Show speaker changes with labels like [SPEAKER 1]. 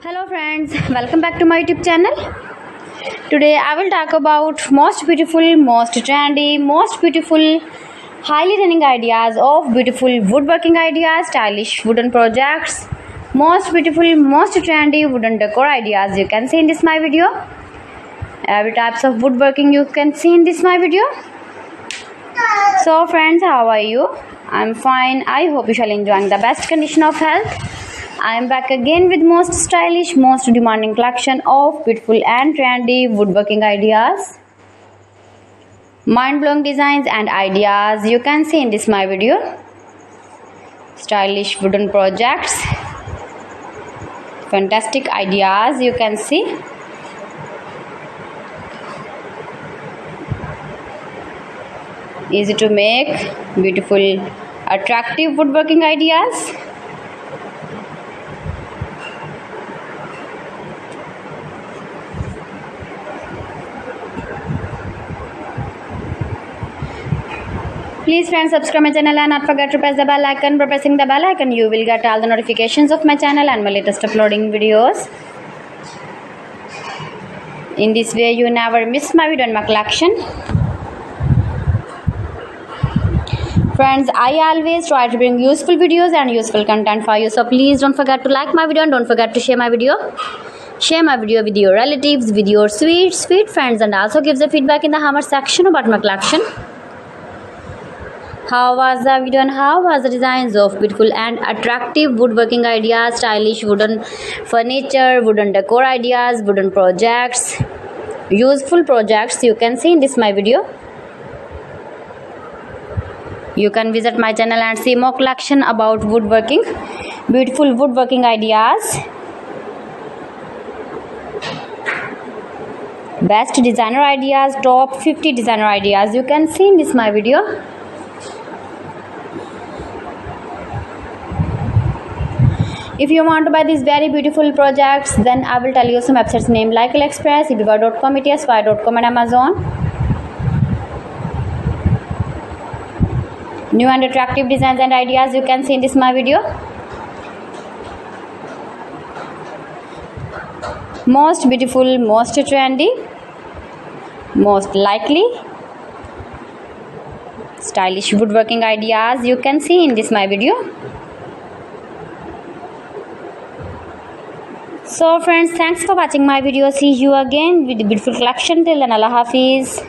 [SPEAKER 1] Hello friends, welcome back to my YouTube channel. Today I will talk about most beautiful, most trendy, most beautiful, highly running ideas of beautiful woodworking ideas, stylish wooden projects, most beautiful, most trendy wooden decor ideas you can see in this my video. Every types of woodworking you can see in this my video. So friends, how are you? I'm fine. I hope you shall enjoying the best condition of health. I am back again with most stylish, most demanding collection of beautiful and trendy woodworking ideas, mind-blowing designs and ideas you can see in this my video. Stylish wooden projects, fantastic ideas you can see. Easy to make, beautiful, attractive woodworking ideas. Please friends, subscribe my channel and not forget to press the bell icon. By pressing the bell icon you will get all the notifications of my channel and my latest uploading videos. In this way you never miss my video and my collection. Friends, I always try to bring useful videos and useful content for you, so please don't forget to like my video and don't forget to share my video. Share my video with your relatives, with your sweet friends, and also give the feedback in the comment section about my collection. How was the video and how was the designs of beautiful and attractive woodworking ideas, stylish wooden furniture, wooden decor ideas, wooden projects, useful projects you can see in this my video. You can visit my channel and see more collection about woodworking, beautiful woodworking ideas, best designer ideas, top 50 designer ideas you can see in this my video. If you want to buy these very beautiful projects, then I will tell you some websites name like AliExpress, eBay.com, ETSY.com and Amazon. New and attractive designs and ideas you can see in this my video. Most beautiful, most trendy, most likely, stylish woodworking ideas you can see in this my video. So friends, thanks for watching my video. See you again with the beautiful collection. Till then, Allah Hafiz.